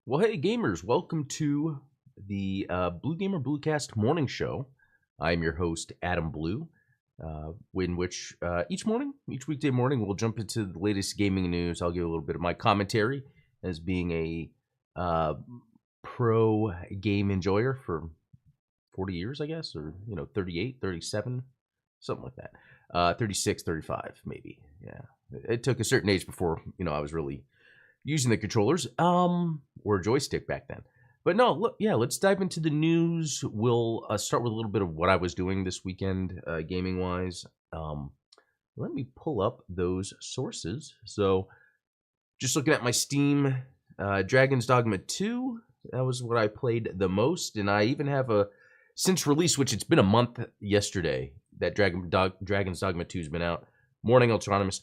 Well, hey, gamers, welcome to the BlueGamer Bluecast morning show. I'm your host, Adam Blue, in which each weekday morning, we'll jump into the latest gaming news. I'll give a little bit of my commentary as being a pro game enjoyer for 40 years, I guess, or, 38, 37, something like that. 36, 35, maybe. Yeah. It took a certain age before, I was really using the controllers, or a joystick back then. But no, look, yeah, let's dive into the news. We'll start with a little bit of what I was doing this weekend, gaming-wise. Let me pull up those sources. So, just looking at my Steam, Dragon's Dogma 2, that was what I played the most, and I even have since release, which it's been a month yesterday, that Dragon's Dogma 2 has been out. Morning Autonomous.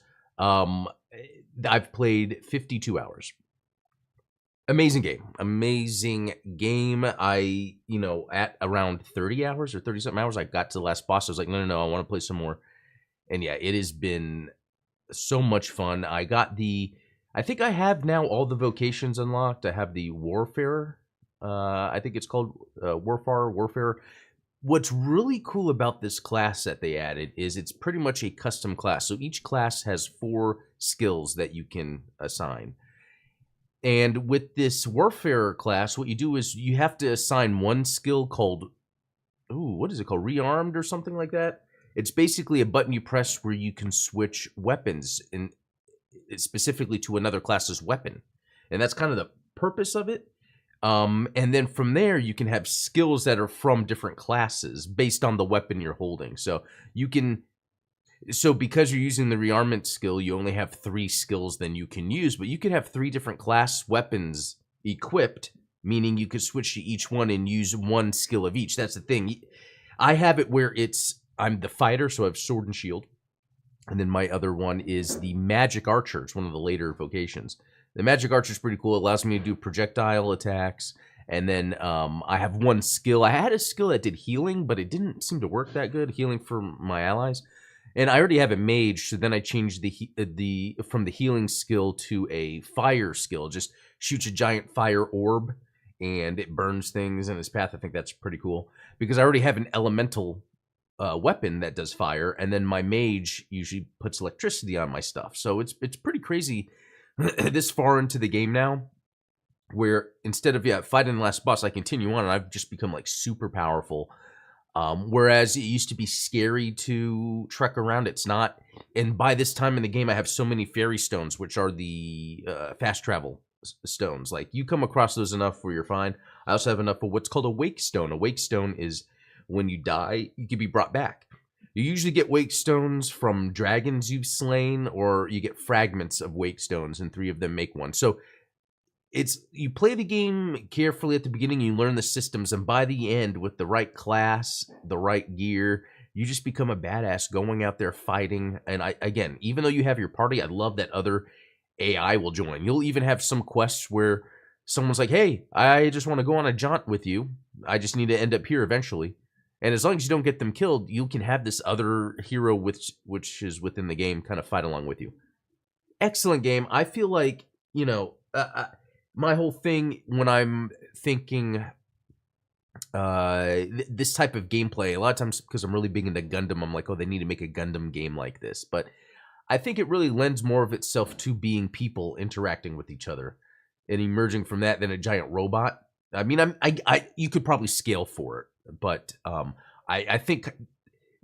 I've played 52 hours. Amazing game. I, at around 30 hours or 30 something hours, I got to the last boss. I was like, no, I want to play some more. And yeah, it has been so much fun. I think I have now all the vocations unlocked. I have the Warfare. I think it's called Warfare. What's really cool about this class that they added is it's pretty much a custom class. So each class has 4 skills that you can assign. And with this Warfare class, what you do is you have to assign one skill called, what is it called? Rearmed or something like that? It's basically a button you press where you can switch weapons, and specifically to another class's weapon. And that's kind of the purpose of it. And then from there, you can have skills that are from different classes based on the weapon you're holding. So because you're using the rearmament skill, you only have 3 skills then you can use, but you could have 3 different class weapons equipped, meaning you could switch to each one and use one skill of each. That's the thing. I have it where I'm the fighter, so I have sword and shield. And then my other one is the magic archer. It's one of the later vocations. The magic archer is pretty cool. It allows me to do projectile attacks. And then I have one skill. I had a skill that did healing, but it didn't seem to work that good, healing for my allies. And I already have a mage, so then I changed from the healing skill to a fire skill. Just shoots a giant fire orb, and it burns things in its path. I think that's pretty cool. Because I already have an elemental weapon that does fire, and then my mage usually puts electricity on my stuff. So it's pretty crazy this far into the game now, where instead of fighting the last boss, I continue on, and I've just become like super powerful. Whereas it used to be scary to trek around, it's not. And by this time in the game, I have so many fairy stones, which are the fast travel stones. Like, you come across those enough where you're fine. I also have enough of what's called a wake stone. A wake stone is when you die, you can be brought back. You usually get wake stones from dragons you've slain, or you get fragments of wake stones, and 3 of them make one. So you play the game carefully at the beginning, you learn the systems, and by the end, with the right class, the right gear, you just become a badass going out there fighting. And again, even though you have your party, I love that other AI will join. You'll even have some quests where someone's like, hey, I just want to go on a jaunt with you. I just need to end up here eventually. And as long as you don't get them killed, you can have this other hero which is within the game kind of fight along with you. Excellent game. I feel like, my whole thing when I'm thinking this type of gameplay, a lot of times because I'm really big into Gundam, I'm like, oh, they need to make a Gundam game like this. But I think it really lends more of itself to being people interacting with each other and emerging from that than a giant robot. I mean, you could probably scale for it, but I think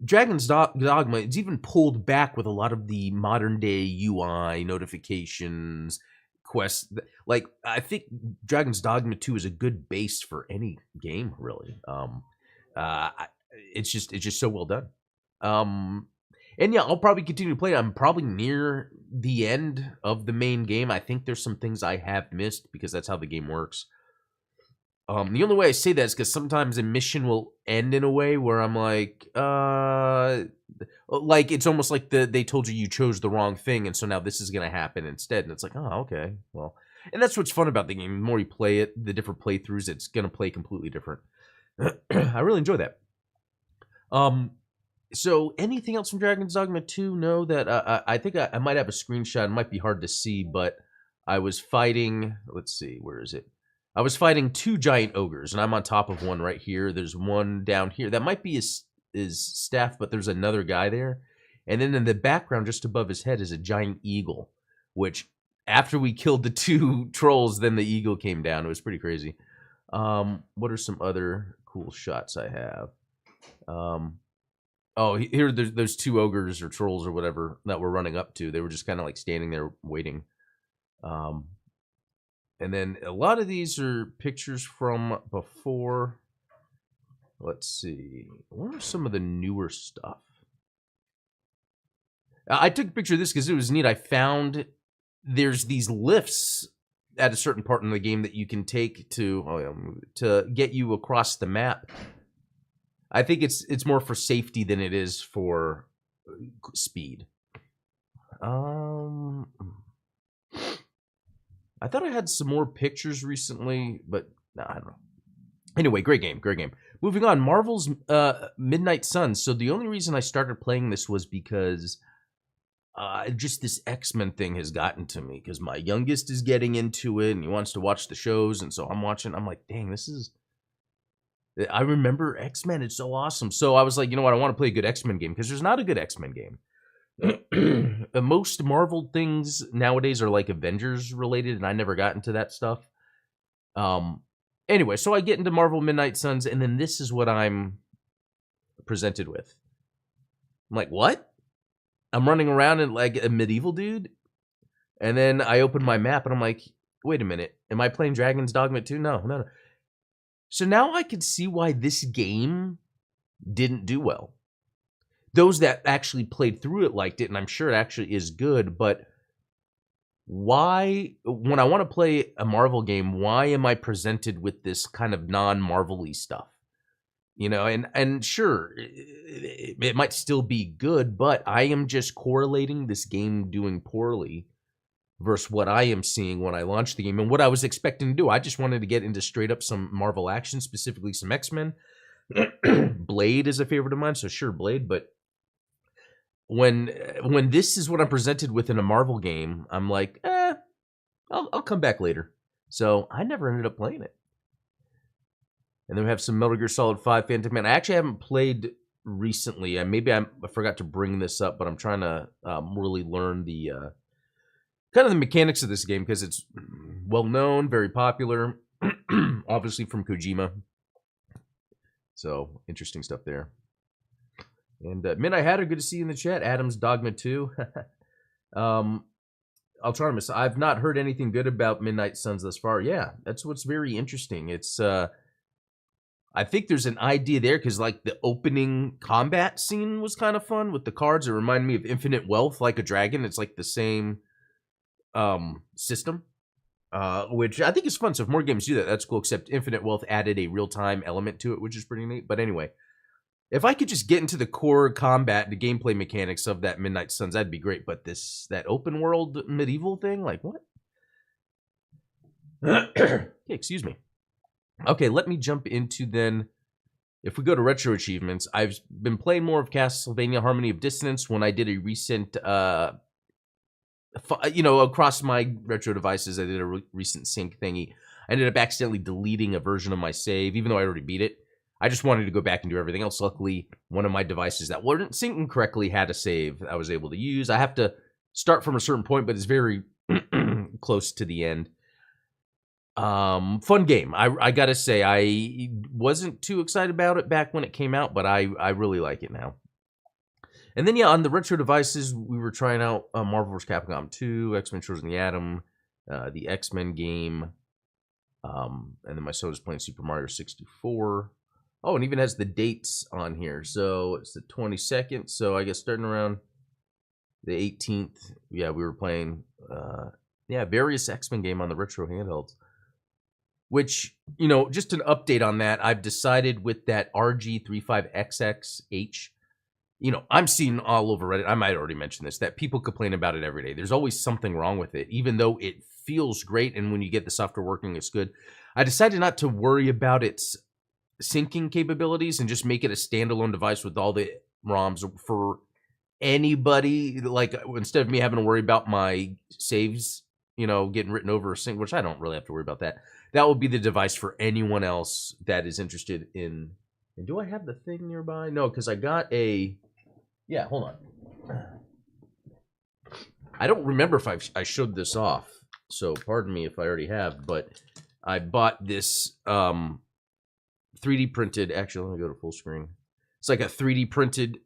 Dragon's Dogma is even pulled back with a lot of the modern day UI notifications, quests. Like, I think Dragon's Dogma 2 is a good base for any game, really. It's just so well done. And yeah, I'll probably continue to play. I'm probably near the end of the main game. I think there's some things I have missed because that's how the game works. The only way I say that is because sometimes a mission will end in a way where I'm like it's almost like they told you chose the wrong thing, and so now this is going to happen instead. And it's like, oh, okay, well. And that's what's fun about the game. The more you play it, the different playthroughs, it's going to play completely different. I really enjoy that. So anything else from Dragon's Dogma 2? No, that I think I might have a screenshot. It might be hard to see, but I was fighting. Let's see, where is it? I was fighting 2 giant ogres, and I'm on top of one right here. There's one down here. That might be his staff, but there's another guy there. And then in the background, just above his head, is a giant eagle, which after we killed the 2 trolls, then the eagle came down. It was pretty crazy. What are some other cool shots I have? Oh, here there's 2 ogres or trolls or whatever that we're running up to. They were just kind of like standing there waiting. And then a lot of these are pictures from before. Let's see. What are some of the newer stuff? I took a picture of this because it was neat. I found there's these lifts at a certain part in the game that you can take to get you across the map. I think it's more for safety than it is for speed. I thought I had some more pictures recently, but no, I don't know. Anyway, great game, great game. Moving on, Marvel's Midnight Suns. So the only reason I started playing this was because just this X-Men thing has gotten to me, because my youngest is getting into it and he wants to watch the shows, and so I'm watching. I'm like, dang, this is... I remember X-Men. It's so awesome. So I was like, you know what? I want to play a good X-Men game, because there's not a good X-Men game. Most Marvel things nowadays are like Avengers related, and I never got into that stuff. Anyway, so I get into Marvel Midnight Suns, and then this is what I'm presented with. I'm like, what? I'm running around in like a medieval dude, and then I open my map, and I'm like, wait a minute. Am I playing Dragon's Dogma 2? No. So now I can see why this game didn't do well. Those that actually played through it liked it, and I'm sure it actually is good, but why, when I want to play a Marvel game, why am I presented with this kind of non-Marvel-y stuff? You know, and sure, it might still be good, but I am just correlating this game doing poorly versus what I am seeing when I launch the game and what I was expecting to do. I just wanted to get into straight up some Marvel action, specifically some X-Men. Blade is a favorite of mine, so sure, Blade, but when this is what I'm presented with in a Marvel game, I'm like, I'll come back later. So I never ended up playing it. And then we have some Metal Gear Solid 5 Phantom Man. I actually haven't played recently. Maybe I forgot to bring this up, but I'm trying to really learn the kind of the mechanics of this game, because it's well known, very popular, obviously from Kojima. So interesting stuff there. And Midnight Hatter, good to see you in the chat. Adam's Dogma 2. I'll try to miss. I've not heard anything good about Midnight Suns thus far. Yeah, that's what's very interesting. It's I think there's an idea there, because like the opening combat scene was kind of fun with the cards. It reminded me of Infinite Wealth, like a dragon. It's like the same system, which I think is fun. So if more games do that, that's cool. Except Infinite Wealth added a real-time element to it, which is pretty neat. But anyway, if I could just get into the core combat, the gameplay mechanics of that Midnight Suns, that'd be great. But that open world medieval thing, like what? Okay, excuse me. Okay, let me jump into then. If we go to retro achievements, I've been playing more of Castlevania Harmony of Dissonance. When I did a recent, across my retro devices, I did a recent sync thingy. I ended up accidentally deleting a version of my save, even though I already beat it. I just wanted to go back and do everything else. Luckily, one of my devices that wasn't syncing correctly had a save I was able to use. I have to start from a certain point, but it's very close to the end. Fun game. I gotta say, I wasn't too excited about it back when it came out, but I really like it now. And then, yeah, on the retro devices, we were trying out Marvel vs. Capcom 2, X-Men Chosen the Atom, the X-Men game, and then my son was playing Super Mario 64. Oh, and even has the dates on here. So it's the 22nd, so I guess starting around the 18th, yeah, we were playing, various X-Men game on the retro handhelds. Which, just an update on that, I've decided with that RG35XXH, I'm seeing all over Reddit, I might already mention this, that people complain about it every day. There's always something wrong with it, even though it feels great, and when you get the software working, it's good. I decided not to worry about its syncing capabilities and just make it a standalone device with all the ROMs for anybody. Like, instead of me having to worry about my saves, getting written over, which I don't really have to worry about that. That will be the device for anyone else that is interested in. And do I have the thing nearby? No, because I got a. Yeah, hold on. I don't remember if I showed this off, so pardon me if I already have, but I bought this 3D printed. Actually, let me go to full screen. It's like a 3D printed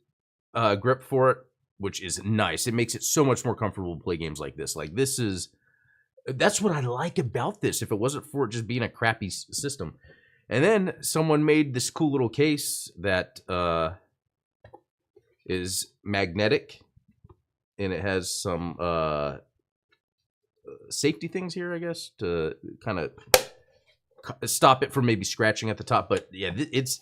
grip for it, which is nice. It makes it so much more comfortable to play games like this. Like that's what I like about this. If it wasn't for it just being a crappy system. And then someone made this cool little case that is magnetic, and it has some safety things here, I guess, to kind of stop it from maybe scratching at the top. But yeah, it's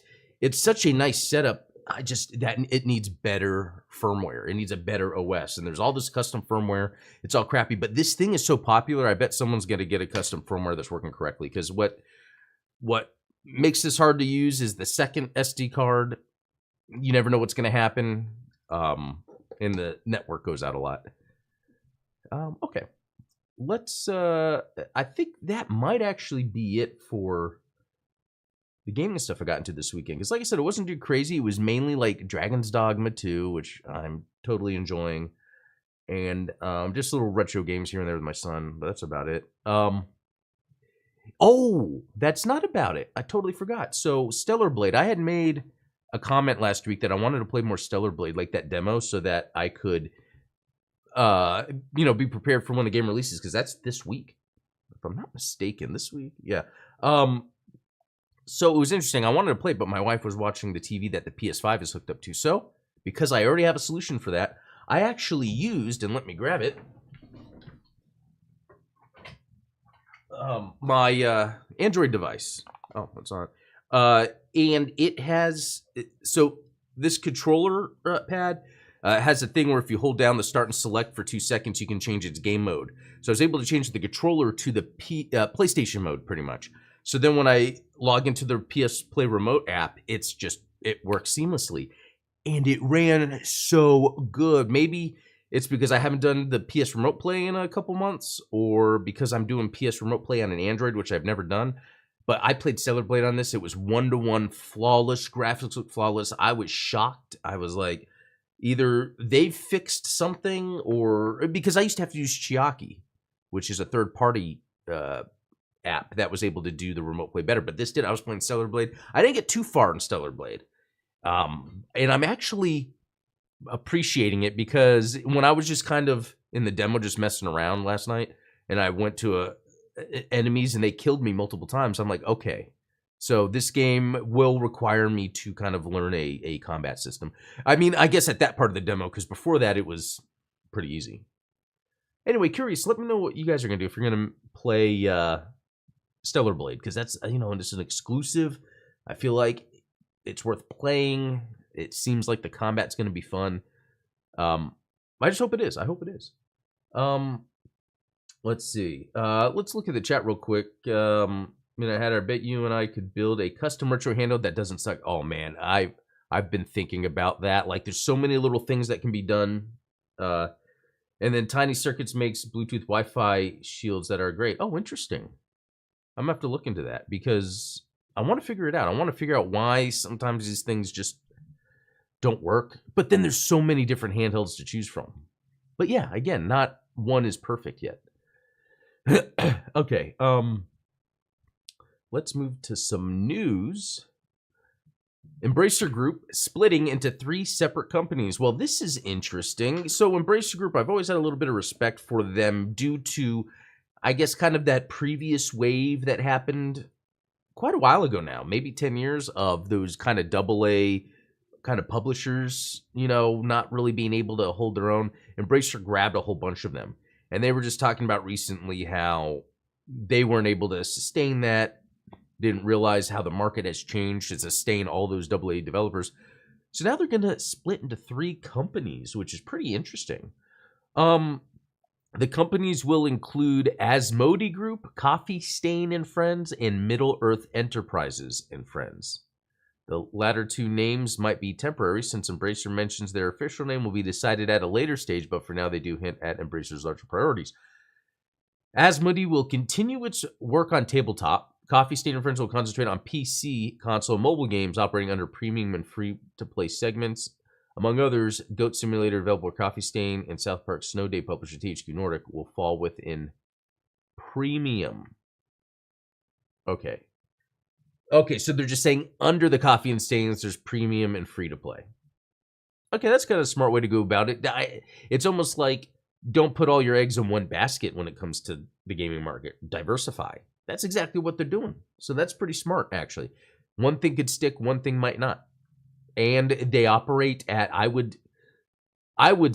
such a nice setup. It needs better firmware. It needs a better OS. And there's all this custom firmware. It's all crappy. But this thing is so popular, I bet someone's going to get a custom firmware that's working correctly. Because what makes this hard to use is the second SD card. You never know what's going to happen. And the network goes out a lot. Okay. Let's, I think that might actually be it for the gaming stuff I got into this weekend. Because like I said, it wasn't too crazy. It was mainly like Dragon's Dogma 2, which I'm totally enjoying. And just little retro games here and there with my son. But that's about it. Oh, that's not about it. I totally forgot. So Stellar Blade. I had made a comment last week that I wanted to play more Stellar Blade, like that demo, so that I could, be prepared for when the game releases. Because that's this week. If I'm not mistaken, this week. Yeah. So it was interesting. I wanted to play, but my wife was watching the TV that the PS5 is hooked up to. So, because I already have a solution for that, I actually used, and let me grab it, my Android device. Oh, it's on. And it has, so this controller pad has a thing where if you hold down the start and select for 2 seconds, you can change its game mode. So I was able to change the controller to the PlayStation mode, pretty much. So then when I log into the PS Play Remote app, it works seamlessly. And it ran so good. Maybe it's because I haven't done the PS Remote Play in a couple months, or because I'm doing PS Remote Play on an Android, which I've never done. But I played Stellar Blade on this. It was 1-to-1, flawless. Graphics looked flawless. I was shocked. I was like, either they fixed something, or because I used to have to use Chiaki, which is a third-party app that was able to do the remote play better, but this did. I was playing Stellar Blade. I didn't get too far in Stellar Blade, and I'm actually appreciating it, because when I was just kind of in the demo, just messing around last night, and I went to enemies and they killed me multiple times, I'm like, okay, so this game will require me to kind of learn a combat system. I mean, I guess at that part of the demo, because before that it was pretty easy. Anyway, curious, let me know what you guys are gonna do if you're gonna play Stellar Blade, because that's, and this is an exclusive. I feel like it's worth playing. It seems like the combat's going to be fun. I just hope it is. I hope it is. Let's see. Let's look at the chat real quick. I bet you and I could build a custom retro handle that doesn't suck. Oh man, I've been thinking about that. Like, there's so many little things that can be done. And then Tiny Circuits makes Bluetooth Wi-Fi shields that are great. Oh, interesting. I'm going to have to look into that, because I want to figure it out. I want to figure out why sometimes these things just don't work. But then there's so many different handhelds to choose from. But yeah, again, not one is perfect yet. Okay, let's move to some news. Embracer Group splitting into 3 separate companies. Well, this is interesting. So Embracer Group, I've always had a little bit of respect for them due to, I guess, kind of that previous wave that happened quite a while ago now, maybe 10 years, of those kind of AA kind of publishers, not really being able to hold their own. Embracer grabbed a whole bunch of them. And they were just talking about recently how they weren't able to sustain that, didn't realize how the market has changed to sustain all those AA developers. So now they're going to split into 3 companies, which is pretty interesting. The companies will include Asmodee Group, Coffee Stain and Friends, and Middle Earth Enterprises and Friends. The latter 2 names might be temporary, since Embracer mentions their official name will be decided at a later stage, but for now they do hint at Embracer's larger priorities. Asmodee will continue its work on tabletop. Coffee Stain and Friends will concentrate on PC, console, and mobile games operating under premium and free-to-play segments. Among others, Goat Simulator developer Coffee Stain and South Park Snow Day publisher THQ Nordic will fall within premium. Okay. Okay, so they're just saying under the Coffee and Stains, there's premium and free-to-play. Okay, that's kind of a smart way to go about it. It's almost like don't put all your eggs in one basket when it comes to the gaming market. Diversify. That's exactly what they're doing. So that's pretty smart, actually. One thing could stick, one thing might not. And they operate at, I would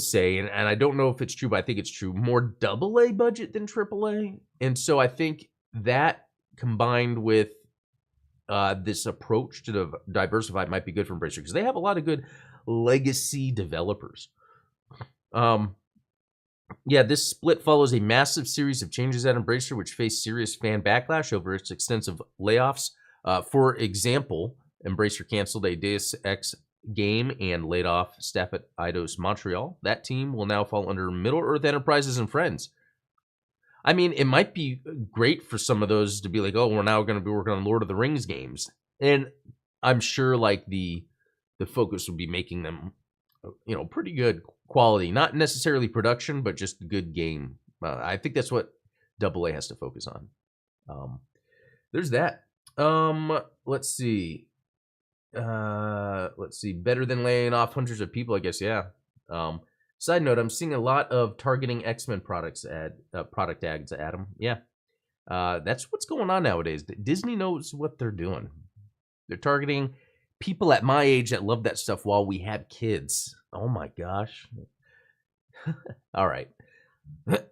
say, and I don't know if it's true, but I think it's true, more AA budget than AAA. And so I think that combined with this approach to diversify might be good for Embracer because they have a lot of good legacy developers. Yeah, this split follows a massive series of changes at Embracer, which faced serious fan backlash over its extensive layoffs. For example, Embracer canceled a Deus Ex game and laid off staff at Eidos Montreal. That team will now fall under Middle-earth Enterprises and Friends. I mean, it might be great for some of those to be like, oh, we're now going to be working on Lord of the Rings games. And I'm sure like the focus would be making them, pretty good quality. Not necessarily production, but just good game. I think that's what AA has to focus on. There's that. Let's see. Better than laying off hundreds of people, I guess, yeah. Side note, I'm seeing a lot of targeting X-Men product ads, Adam. Yeah. That's what's going on nowadays. Disney knows what they're doing. They're targeting people at my age that love that stuff while we have kids. Oh my gosh. All right.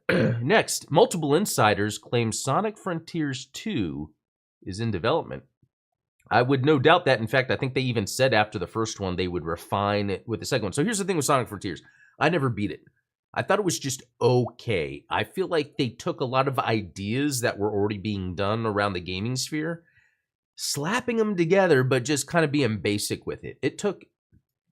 Next, multiple insiders claim Sonic Frontiers 2 is in development. I would no doubt that. In fact, I think they even said after the first one they would refine it with the second one. So here's the thing with Sonic Frontiers. I never beat it. I thought it was just okay. I feel like they took a lot of ideas that were already being done around the gaming sphere, slapping them together, but just kind of being basic with it. It took,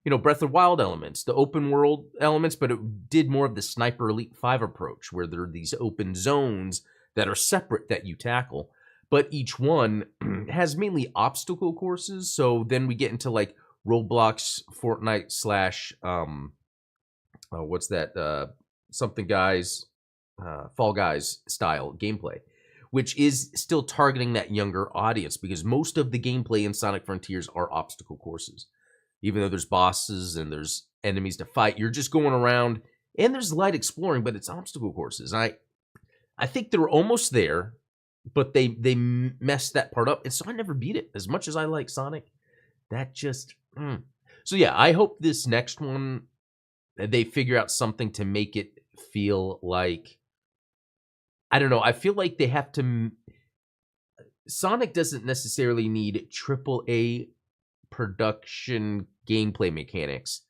Breath of the Wild elements, the open world elements, but it did more of the Sniper Elite 5 approach, where there are these open zones that are separate that you tackle. But each one has mainly obstacle courses. So then we get into like Roblox, Fortnite / what's that? Something Guys, Fall Guys style gameplay, which is still targeting that younger audience because most of the gameplay in Sonic Frontiers are obstacle courses. Even though there's bosses and there's enemies to fight, you're just going around and there's light exploring, but it's obstacle courses. And I think they're almost there, but they messed that part up. And so I never beat it. As much as I like Sonic, that just... So yeah, I hope this next one, they figure out something to make it feel like... I don't know. I feel like they have to... Sonic doesn't necessarily need AAA production gameplay mechanics.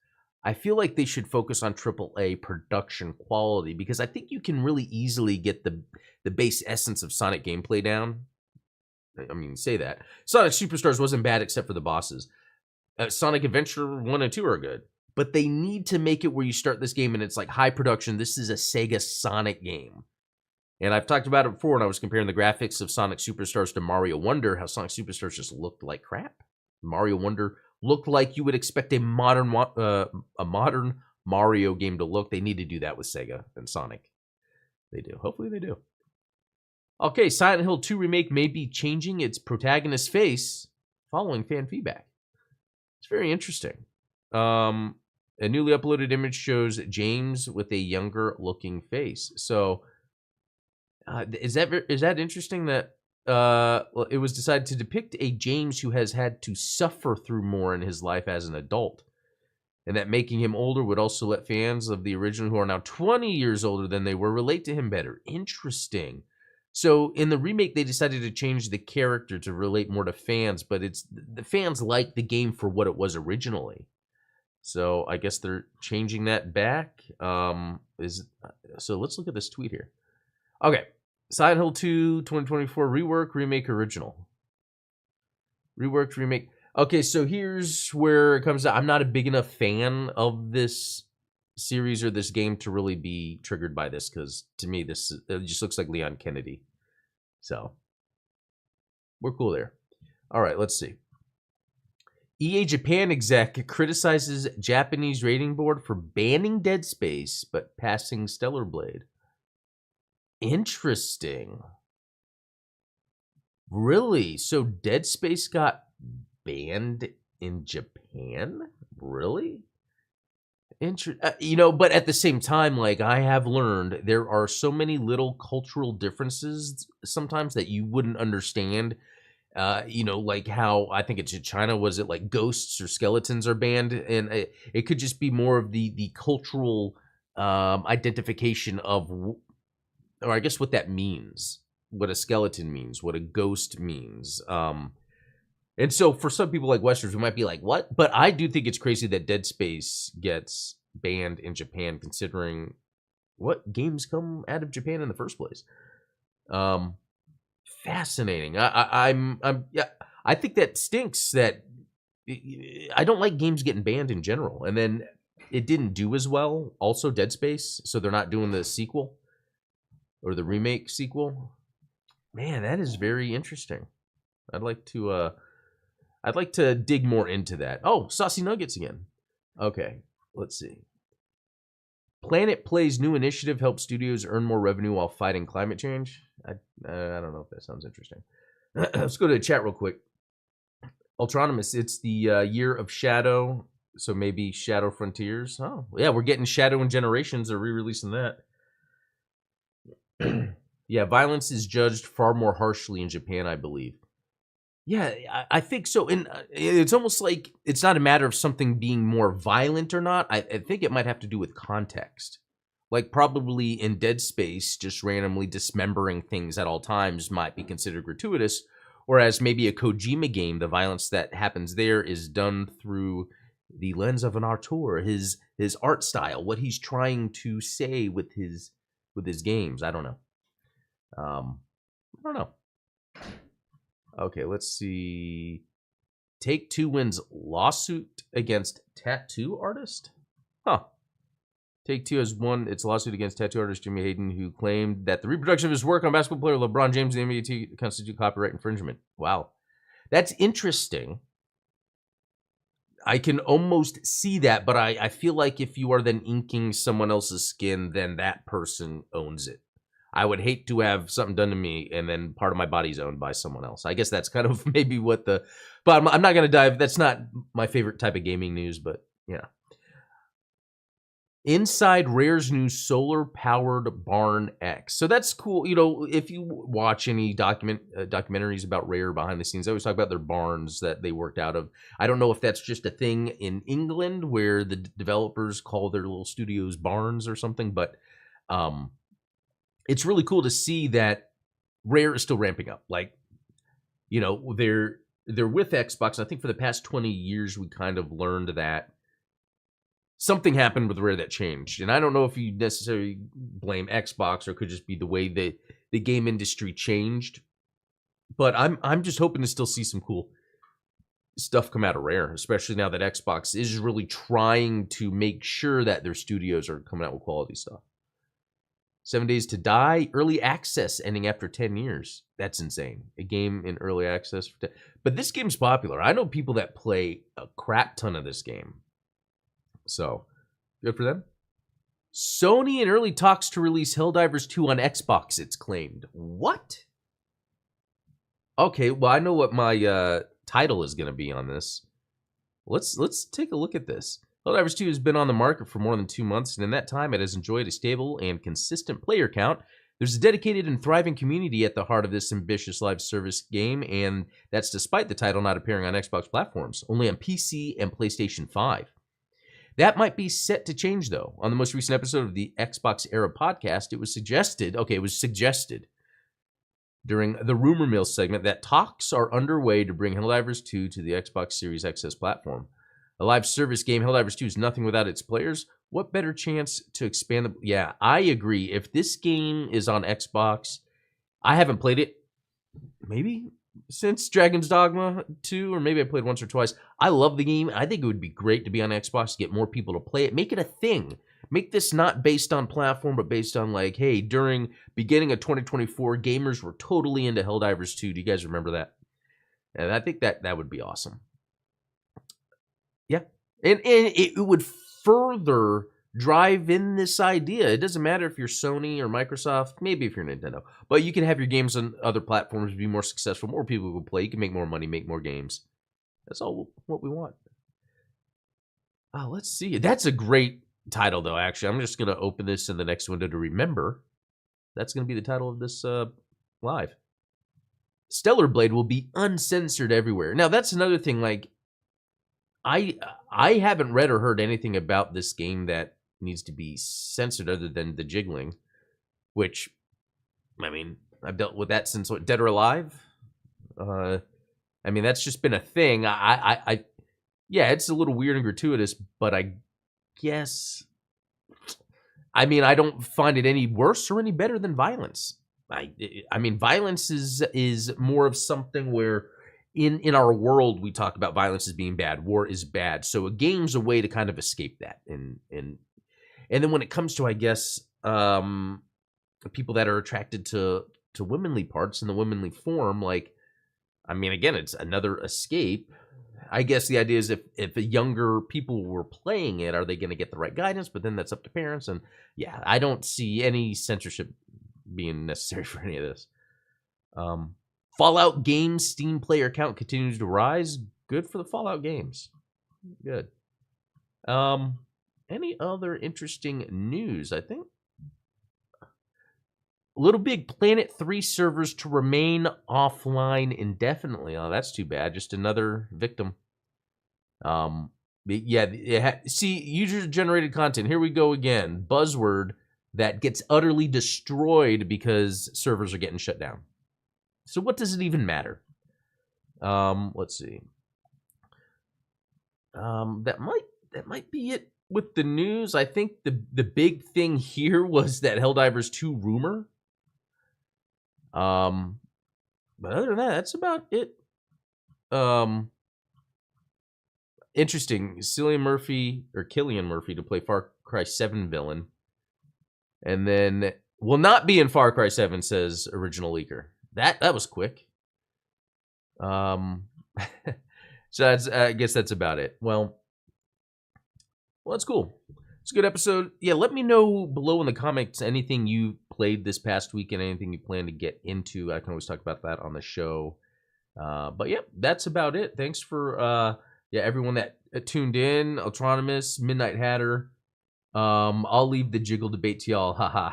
I feel like they should focus on AAA production quality because I think you can really easily get the base essence of Sonic gameplay down. I mean, say that. Sonic Superstars wasn't bad except for the bosses. Sonic Adventure 1 and 2 are good. But they need to make it where you start this game and it's like high production. This is a Sega Sonic game. And I've talked about it before when I was comparing the graphics of Sonic Superstars to Mario Wonder, how Sonic Superstars just looked like crap. Mario Wonder looked like you would expect a modern Mario game to look. They need to do that with Sega and Sonic. They do. Hopefully they do. Okay, Silent Hill 2 Remake may be changing its protagonist's face following fan feedback. It's very interesting. A newly uploaded image shows James with a younger looking face. So is that interesting that it was decided to depict a James who has had to suffer through more in his life as an adult, and that making him older would also let fans of the original who are now 20 years older than they were relate to him better. Interesting. So in the remake, they decided to change the character to relate more to fans, but it's the fans like the game for what it was originally. So I guess they're changing that back. So let's look at this tweet here. Okay. Silent Hill 2 2024 rework, remake, original. Reworked, remake. Okay, so here's where it comes out. I'm not a big enough fan of this series or this game to really be triggered by this, because to me, it just looks like Leon Kennedy. So we're cool there. All right, let's see. EA Japan exec criticizes Japanese rating board for banning Dead Space but passing Stellar Blade. Interesting. Really? So Dead Space got banned in Japan? Really? But at the same time, like, I have learned there are so many little cultural differences sometimes that you wouldn't understand. Like how I think it's in China, was it like ghosts or skeletons are banned, and it could just be more of the cultural identification of, or I guess what that means, what a skeleton means, what a ghost means. And so for some people like Westerners, we might be like, what? But I do think it's crazy that Dead Space gets banned in Japan, considering what games come out of Japan in the first place. Fascinating. I think that stinks. That I don't like games getting banned in general, and then it didn't do as well. Also, Dead Space, so they're not doing the sequel or the remake sequel. Man, that is very interesting. I'd like to dig more into that. Oh, Saucy Nuggets again. Okay, let's see. Planet Play's new initiative helps studios earn more revenue while fighting climate change. I don't know if that sounds interesting. Let's go to the chat real quick. Ultronymous, it's the year of Shadow, so maybe Shadow Frontiers. Oh, yeah, we're getting Shadow and Generations. They're re-releasing that. Yeah, violence is judged far more harshly in Japan, I believe. Yeah, I think so. And it's almost like it's not a matter of something being more violent or not. I think it might have to do with context. Like probably in Dead Space, just randomly dismembering things at all times might be considered gratuitous. Whereas maybe a Kojima game, the violence that happens there is done through the lens of an auteur, his art style, what he's trying to say with his games. I don't know. I don't know. Okay, let's see. Take-Two wins lawsuit against tattoo artist? Huh. Take-Two has won its lawsuit against tattoo artist Jimmy Hayden, who claimed that the reproduction of his work on basketball player LeBron James and the NBA constitute copyright infringement. Wow. That's interesting. I can almost see that, but I feel like if you are then inking someone else's skin, then that person owns it. I would hate to have something done to me and then part of my body's owned by someone else. I guess that's kind of maybe what but I'm not going to dive. That's not my favorite type of gaming news, but yeah. Inside Rare's new solar-powered Barn X. So that's cool. If you watch any documentaries about Rare behind the scenes, they always talk about their barns that they worked out of. I don't know if that's just a thing in England where the developers call their little studios barns or something, but it's really cool to see that Rare is still ramping up. Like, they're with Xbox. And I think for the past 20 years, we kind of learned that something happened with Rare that changed. And I don't know if you necessarily blame Xbox or it could just be the way the game industry changed. But I'm just hoping to still see some cool stuff come out of Rare, especially now that Xbox is really trying to make sure that their studios are coming out with quality stuff. 7 Days to Die, early access ending after 10 years. That's insane. A game in early access. But this game's popular. I know people that play a crap ton of this game. So, good for them. Sony in early talks to release Helldivers 2 on Xbox, it's claimed. What? Okay, well, I know what my title is going to be on this. Let's take a look at this. Helldivers 2 has been on the market for more than 2 months, and in that time, it has enjoyed a stable and consistent player count. There's a dedicated and thriving community at the heart of this ambitious live service game, and that's despite the title not appearing on Xbox platforms, only on PC and PlayStation 5. That might be set to change, though. On the most recent episode of the Xbox Era podcast, it was suggested during the Rumor Mill segment that talks are underway to bring Helldivers 2 to the Xbox Series XS platform. A live service game, Helldivers 2 is nothing without its players. What better chance to expand the... Yeah, I agree. If this game is on Xbox, I haven't played it maybe since Dragon's Dogma 2, or maybe I played once or twice. I love the game. I think it would be great to be on Xbox, to get more people to play it, make it a thing. Make this not based on platform, but based on like, hey, during beginning of 2024, gamers were totally into Helldivers 2. Do you guys remember that? And I think that would be awesome. Yeah. And it would further drive in this idea. It doesn't matter if you're Sony or Microsoft, maybe if you're Nintendo, but you can have your games on other platforms be more successful, more people will play, you can make more money, make more games. That's all what we want. Let's see. That's a great title, though, actually. I'm just going to open this in the next window to remember. That's going to be the title of this live. Stellar Blade will be uncensored everywhere. Now, that's another thing. Like, I haven't read or heard anything about this game that needs to be censored other than the jiggling, which, I mean, I've dealt with that since, what, Dead or Alive? I mean, that's just been a thing. Yeah, it's a little weird and gratuitous, but I guess, I mean, I don't find it any worse or any better than violence. I mean, violence is more of something where in our world we talk about violence as being bad, war is bad. So a game's a way to kind of escape that. And then when it comes to, I guess, people that are attracted to womanly parts in the womanly form, like, I mean, again, it's another escape. I guess the idea is if younger people were playing it, are they going to get the right guidance? But then that's up to parents. And yeah, I don't see any censorship being necessary for any of this. Fallout games Steam player count continues to rise. Good for the Fallout games. Good. Any other interesting news? I think Little Big Planet 3 servers to remain offline indefinitely. Oh, that's too bad. Just another victim. Yeah, see, user-generated content. Here we go again. Buzzword that gets utterly destroyed because servers are getting shut down. So what does it even matter? Let's see. That might be it with the news. I think the big thing here was that Helldivers 2 rumor. But other than that, that's about it. Interesting. Cillian Murphy to play Far Cry 7 villain. And then will not be in Far Cry 7, says original leaker. That was quick. So that's, I guess that's about it. Well, that's cool. It's a good episode. Yeah, let me know below in the comments anything you played this past weekend, anything you plan to get into. I can always talk about that on the show. But yeah, that's about it. Thanks for everyone that tuned in. Autonomous, Midnight Hatter. I'll leave the jiggle debate to y'all. Haha.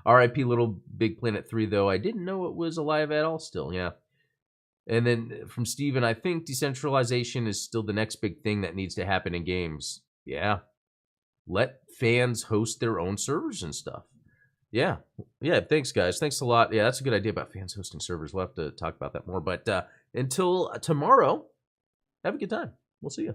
R.I.P. Little Big Planet 3, though. I didn't know it was alive at all still. Yeah. And then from Steven, I think decentralization is still the next big thing that needs to happen in games. Yeah. Let fans host their own servers and stuff. Yeah. Yeah, thanks, guys. Thanks a lot. Yeah, that's a good idea about fans hosting servers. We'll have to talk about that more. But until tomorrow, have a good time. We'll see you.